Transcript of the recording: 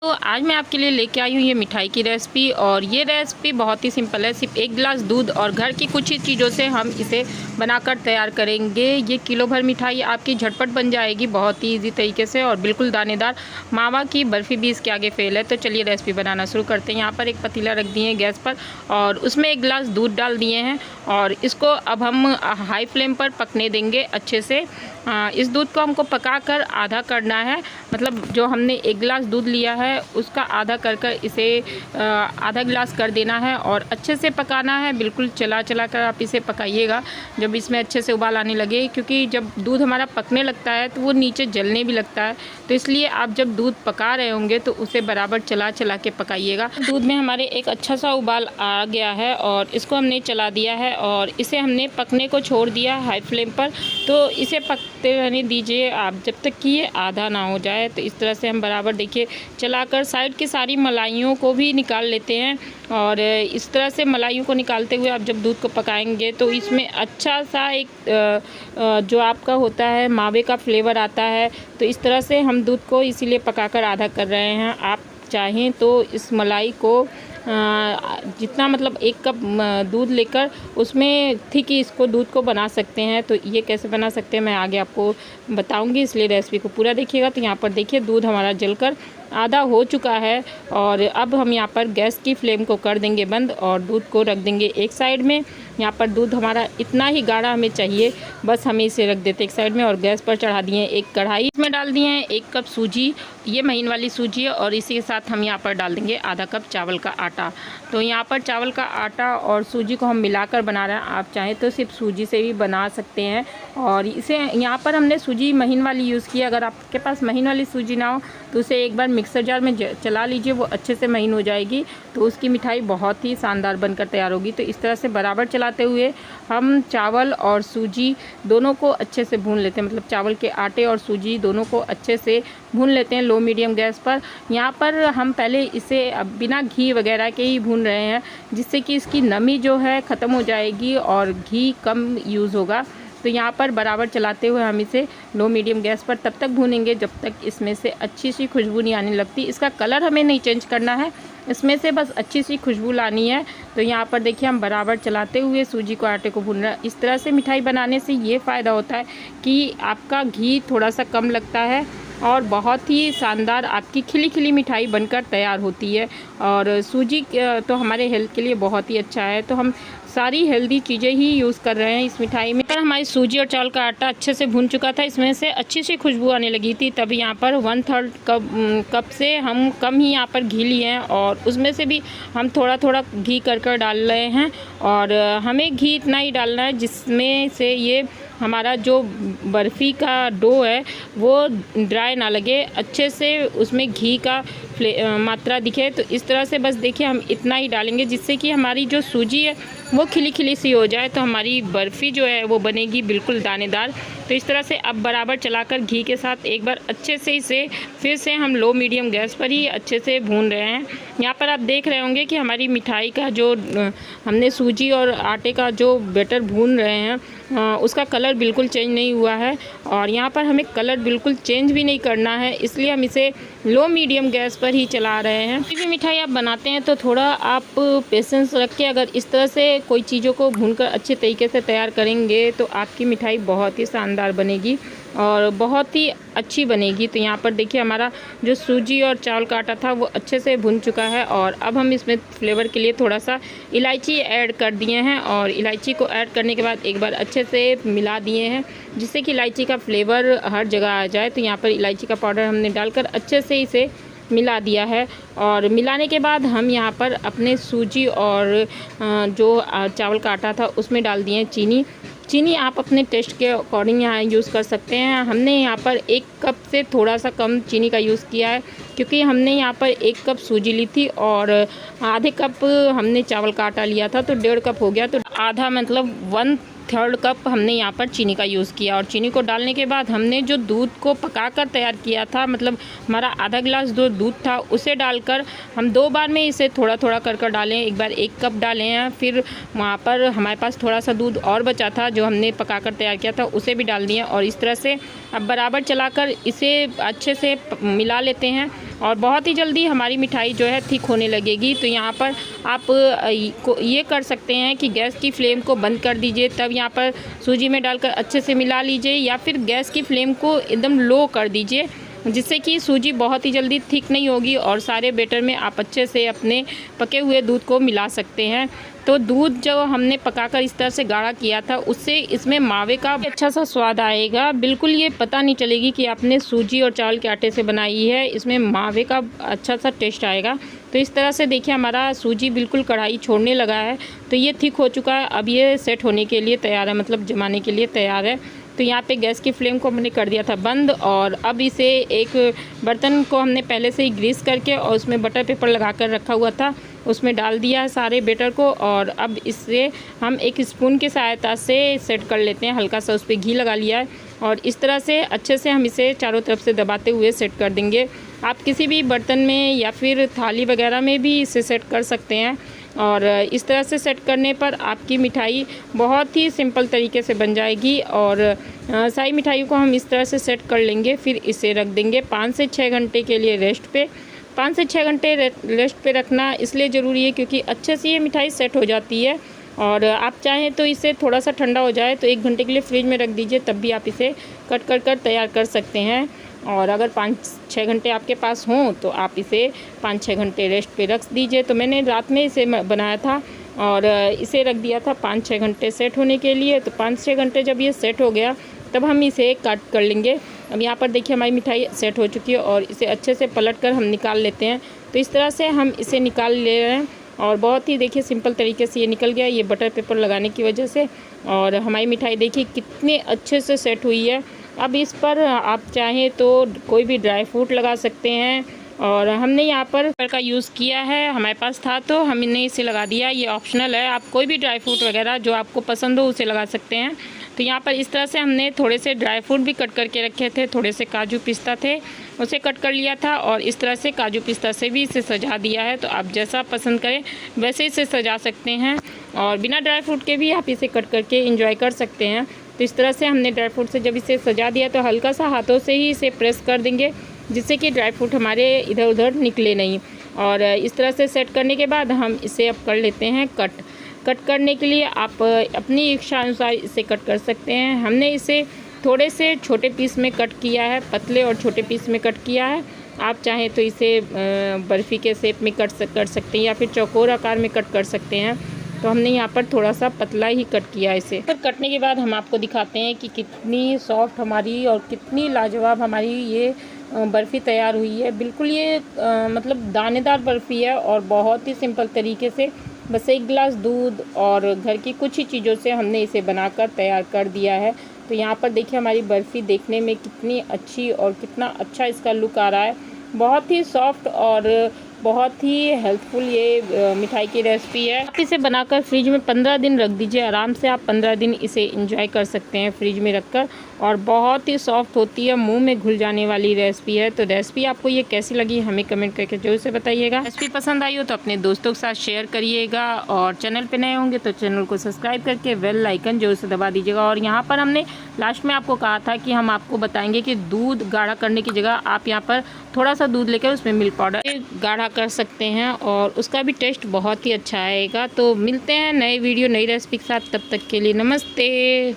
तो आज मैं आपके लिए लेके आई हूँ ये मिठाई की रेसिपी। और ये रेसिपी बहुत ही सिंपल है। सिर्फ 1 गिलास दूध और घर की कुछ ही चीज़ों से हम इसे बनाकर तैयार करेंगे। ये किलो भर मिठाई आपकी झटपट बन जाएगी बहुत ही इजी तरीके से और बिल्कुल दानेदार। मावा की बर्फ़ी भी इसके आगे फेल है। तो चलिए रेसिपी बनाना शुरू करते हैं। यहाँ पर एक पतीला रख दिए हैं गैस पर और उसमें 1 गिलास दूध डाल दिए हैं और इसको अब हम हाई फ्लेम पर पकने देंगे अच्छे से। इस दूध को हमको पकाकर आधा करना है, मतलब जो हमने 1 गिलास दूध लिया है उसका आधा कर इसे आधा गिलास कर देना है और अच्छे से पकाना है। बिल्कुल चला चला कर आप इसे पकाइएगा जब इसमें अच्छे से उबाल आने लगे, क्योंकि जब दूध हमारा पकने लगता है तो वो नीचे जलने भी लगता है। तो इसलिए आप जब दूध पका रहे होंगे तो उसे बराबर चला चला के पकाइएगा। दूध में हमारे एक अच्छा सा उबाल आ गया है और इसको हमने चला दिया है और इसे हमने पकने को छोड़ दिया हाई फ्लेम पर। तो इसे पकते रहने दीजिए आप जब तक कि ये आधा ना हो जाए। तो इस तरह से हम बराबर देखिए चलाकर साइड की सारी मलाइयों को भी निकाल लेते हैं। और इस तरह से मलाइयों को निकालते हुए आप जब दूध को पकाएंगे तो इसमें अच्छा सा एक जो आपका होता है मावे का फ्लेवर आता है। तो इस तरह से हम दूध को इसीलिए पकाकर आधा कर रहे हैं। आप चाहें तो इस मलाई को जितना मतलब 1 कप दूध लेकर उसमें ठीक ही इसको दूध को बना सकते हैं। तो ये कैसे बना सकते हैं मैं आगे आपको बताऊंगी, इसलिए रेसिपी को पूरा देखिएगा। तो यहाँ पर देखिए दूध हमारा जलकर आधा हो चुका है और अब हम यहाँ पर गैस की फ्लेम को कर देंगे बंद और दूध को रख देंगे एक साइड में। यहाँ पर दूध हमारा इतना ही गाढ़ा हमें चाहिए, बस हमें इसे रख देते एक साइड में। और गैस पर चढ़ा दिए एक कढ़ाई, इसमें डाल दिए हैं 1 कप सूजी, ये महीन वाली सूजी है। और इसी के साथ हम यहाँ पर डाल देंगे आधा कप चावल का आटा। तो यहाँ पर चावल का आटा और सूजी को हम मिलाकर बना रहे हैं। आप चाहें तो सिर्फ सूजी से भी बना सकते हैं। और इसे यहाँ पर हमने सूजी महीन वाली यूज़ की। अगर आपके पास महीन वाली सूजी ना हो तो उसे एक बार मिक्सर जार में चला लीजिए, वो अच्छे से महीन हो जाएगी तो उसकी मिठाई बहुत ही शानदार बनकर तैयार होगी। तो इस तरह से बराबर चलाते हुए हम चावल और सूजी दोनों को अच्छे से भून लेते हैं, मतलब चावल के आटे और सूजी दोनों को अच्छे से भून लेते हैं लो मीडियम गैस पर। यहाँ पर हम पहले इसे बिना घी वगैरह के ही भून रहे हैं, जिससे कि इसकी नमी जो है ख़त्म हो जाएगी और घी कम यूज़ होगा। तो यहाँ पर बराबर चलाते हुए हम इसे लो मीडियम गैस पर तब तक भूनेंगे जब तक इसमें से अच्छी सी खुशबू नहीं आने लगती। इसका कलर हमें नहीं चेंज करना है, इसमें से बस अच्छी सी खुशबू लानी है। तो यहाँ पर देखिए हम बराबर चलाते हुए सूजी को आटे को भून रहे हैं। इस तरह से मिठाई बनाने से ये फ़ायदा होता है कि आपका घी थोड़ा सा कम लगता है और बहुत ही शानदार आपकी खिली खिली मिठाई बनकर तैयार होती है। और सूजी तो हमारे हेल्थ के लिए बहुत ही अच्छा है, तो हम सारी हेल्दी चीज़ें ही यूज़ कर रहे हैं इस मिठाई में। पर हमारी सूजी और चावल का आटा अच्छे से भून चुका था, इसमें से अच्छी सी खुशबू आने लगी थी। तभी यहाँ पर 1/3 कप से हम कम ही यहाँ पर घी लिए हैं और उसमें से भी हम थोड़ा थोड़ा घी कर डाल रहे हैं। और हमें घी इतना ही डालना है जिसमें से ये हमारा जो बर्फ़ी का डो है वो ड्राई ना लगे, अच्छे से उसमें घी का मात्रा दिखे। तो इस तरह से बस देखिए हम इतना ही डालेंगे जिससे कि हमारी जो सूजी है वो खिली खिली सी हो जाए, तो हमारी बर्फ़ी जो है वो बनेगी बिल्कुल दानेदार। तो इस तरह से अब बराबर चलाकर घी के साथ एक बार अच्छे से इसे फिर से हम लो मीडियम गैस पर ही अच्छे से भून रहे हैं। यहाँ पर आप देख रहे होंगे कि हमारी मिठाई का जो हमने सूजी और आटे का जो बैटर भून रहे हैं उसका कलर बिल्कुल चेंज नहीं हुआ है। और यहाँ पर हमें कलर बिल्कुल चेंज भी नहीं करना है, इसलिए हम इसे लो मीडियम गैस पर ही चला रहे हैं। कोई भी मिठाई आप बनाते हैं तो थोड़ा आप पेशेंस रख के अगर इस तरह से कोई चीज़ों को भूनकर अच्छे तरीके से तैयार करेंगे तो आपकी मिठाई बहुत ही शानदार बनेगी और बहुत ही अच्छी बनेगी। तो यहाँ पर देखिए हमारा जो सूजी और चावल का आटा था वो अच्छे से भुन चुका है। और अब हम इसमें फ्लेवर के लिए थोड़ा सा इलायची ऐड कर दिए हैं और इलायची को ऐड करने के बाद एक बार अच्छे से मिला दिए हैं जिससे कि इलायची का फ्लेवर हर जगह आ जाए। तो यहाँ पर इलायची का पाउडर हमने डालकर अच्छे से इसे मिला दिया है। और मिलाने के बाद हम यहाँ पर अपने सूजी और जो चावल का आटा था उसमें डाल दिए चीनी आप अपने टेस्ट के अकॉर्डिंग यहाँ यूज़ कर सकते हैं। हमने यहाँ पर 1 कप से थोड़ा सा कम चीनी का यूज़ किया है, क्योंकि हमने यहाँ पर 1 कप सूजी ली थी और आधे कप हमने चावल का आटा लिया था, तो 1.5 कप हो गया। तो आधा मतलब 1/3 कप हमने यहाँ पर चीनी का यूज़ किया। और चीनी को डालने के बाद हमने जो दूध को पकाकर तैयार किया था, मतलब हमारा आधा गिलास जो दूध था उसे डालकर हम 2 बार में इसे थोड़ा थोड़ा कर डालें। एक बार 1 कप डालें हैं, फिर वहाँ पर हमारे पास थोड़ा सा दूध और बचा था जो हमने पकाकर तैयार किया था उसे भी डाल दिया। और इस तरह से अब बराबर चलाकर इसे अच्छे से मिला लेते हैं। और बहुत ही जल्दी हमारी मिठाई जो है थिक होने लगेगी। तो यहाँ पर आप ये कर सकते हैं कि गैस की फ्लेम को बंद कर दीजिए, तब यहाँ पर सूजी में डालकर अच्छे से मिला लीजिए, या फिर गैस की फ्लेम को एकदम लो कर दीजिए, जिससे कि सूजी बहुत ही जल्दी थिक नहीं होगी और सारे बैटर में आप अच्छे से अपने पके हुए दूध को मिला सकते हैं। तो दूध जो हमने पकाकर इस तरह से गाढ़ा किया था, उससे इसमें मावे का अच्छा सा स्वाद आएगा। बिल्कुल ये पता नहीं चलेगी कि आपने सूजी और चावल के आटे से बनाई है, इसमें मावे का अच्छा सा टेस्ट आएगा। तो इस तरह से देखिए हमारा सूजी बिल्कुल कढ़ाई छोड़ने लगा है, तो ये थिक हो चुका है। अब ये सेट होने के लिए तैयार है, मतलब जमाने के लिए तैयार है। तो यहाँ पे गैस की फ्लेम को हमने कर दिया था बंद, और अब इसे एक बर्तन को हमने पहले से ही ग्रीस करके और उसमें बटर पेपर लगा कर रखा हुआ था, उसमें डाल दिया है सारे बैटर को। और अब इससे हम एक स्पून की सहायता से सेट कर लेते हैं, हल्का सा उस पर घी लगा लिया है, और इस तरह से अच्छे से हम इसे चारों तरफ से दबाते हुए सेट कर देंगे। आप किसी भी बर्तन में या फिर थाली वगैरह में भी इसे सेट कर सकते हैं। और इस तरह से सेट करने पर आपकी मिठाई बहुत ही सिंपल तरीके से बन जाएगी। और सारी मिठाइयों को हम इस तरह से सेट कर लेंगे, फिर इसे रख देंगे 5 से 6 घंटे के लिए रेस्ट पे। 5 से 6 घंटे रेस्ट पे रखना इसलिए ज़रूरी है क्योंकि अच्छे से ये मिठाई सेट हो जाती है। और आप चाहें तो इसे थोड़ा सा ठंडा हो जाए तो 1 घंटे के लिए फ्रिज में रख दीजिए, तब भी आप इसे कट कर तैयार कर सकते हैं। और अगर 5-6 घंटे आपके पास हों तो आप इसे 5-6 घंटे रेस्ट पे रख दीजिए। तो मैंने रात में इसे बनाया था और इसे रख दिया था 5-6 घंटे सेट होने के लिए। तो 5-6 घंटे जब ये सेट हो गया तब हम इसे कट कर लेंगे। अब यहाँ पर देखिए हमारी मिठाई सेट हो चुकी है और इसे अच्छे से पलट कर हम निकाल लेते हैं। तो इस तरह से हम इसे निकाल ले रहे हैं और बहुत ही देखिए सिंपल तरीके से ये निकल गया, ये बटर पेपर लगाने की वजह से। और हमारी मिठाई देखिए कितने अच्छे से सेट हुई है। अब इस पर आप चाहें तो कोई भी ड्राई फ्रूट लगा सकते हैं, और हमने यहाँ पर का यूज़ किया है, हमारे पास था तो हमने इसे लगा दिया। ये ऑप्शनल है, आप कोई भी ड्राई फ्रूट वगैरह जो आपको पसंद हो उसे लगा सकते हैं। तो यहाँ पर इस तरह से हमने थोड़े से ड्राई फ्रूट भी कट करके रखे थे, थोड़े से काजू पिस्ता थे उसे कट कर लिया था, और इस तरह से काजू पिस्ता से भी इसे सजा दिया है। तो आप जैसा पसंद करें वैसे इसे सजा सकते हैं, और बिना ड्राई फ्रूट के भी आप इसे कट करके एंजॉय कर सकते हैं। तो इस तरह से हमने ड्राई फ्रूट से जब इसे सजा दिया तो हल्का सा हाथों से ही इसे प्रेस कर देंगे, जिससे कि ड्राई फ्रूट हमारे इधर उधर निकले नहीं। और इस तरह से सेट करने के बाद हम इसे अब कर लेते हैं कट करने के लिए आप अपनी इच्छा अनुसार इसे कट कर सकते हैं। हमने इसे थोड़े से छोटे पीस में कट किया है, पतले और छोटे पीस में कट किया है। आप चाहें तो इसे बर्फ़ी के शेप में कर सकते हैं या फिर चौकोर आकार में कट कर सकते हैं। तो हमने यहाँ पर थोड़ा सा पतला ही कट किया इसे। पर कटने के बाद हम आपको दिखाते हैं कि कितनी सॉफ्ट हमारी और कितनी लाजवाब हमारी ये बर्फ़ी तैयार हुई है। बिल्कुल ये मतलब दानेदार बर्फ़ी है, और बहुत ही सिंपल तरीके से बस 1 गिलास दूध और घर की कुछ ही चीज़ों से हमने इसे बनाकर तैयार कर दिया है। तो यहाँ पर देखिए हमारी बर्फ़ी देखने में कितनी अच्छी और कितना अच्छा इसका लुक आ रहा है। बहुत ही सॉफ्ट और बहुत ही हेल्थफुल ये मिठाई की रेसिपी है। आप इसे बनाकर फ्रिज में 15 दिन रख दीजिए, आराम से आप 15 दिन इसे एंजॉय कर सकते हैं फ्रिज में रखकर, और बहुत ही सॉफ्ट होती है, मुंह में घुल जाने वाली रेसिपी है। तो रेसिपी आपको ये कैसी लगी हमें कमेंट करके जरूर से बताइएगा। रेसिपी पसंद आई हो तो अपने दोस्तों के साथ शेयर करिएगा, और चैनल पे नए होंगे तो चैनल को सब्सक्राइब करके बेल आइकन जरूर से दबा दीजिएगा। और यहाँ पर हमने लास्ट में आपको कहा था कि हम आपको बताएंगे कि दूध गाढ़ा करने की जगह आप यहाँ पर थोड़ा सा दूध लेकर उसमें मिल्क पाउडर गाढ़ा कर सकते हैं, और उसका भी टेस्ट बहुत ही अच्छा आएगा। तो मिलते हैं नए वीडियो नई रेसिपी के साथ, तब तक के लिए नमस्ते।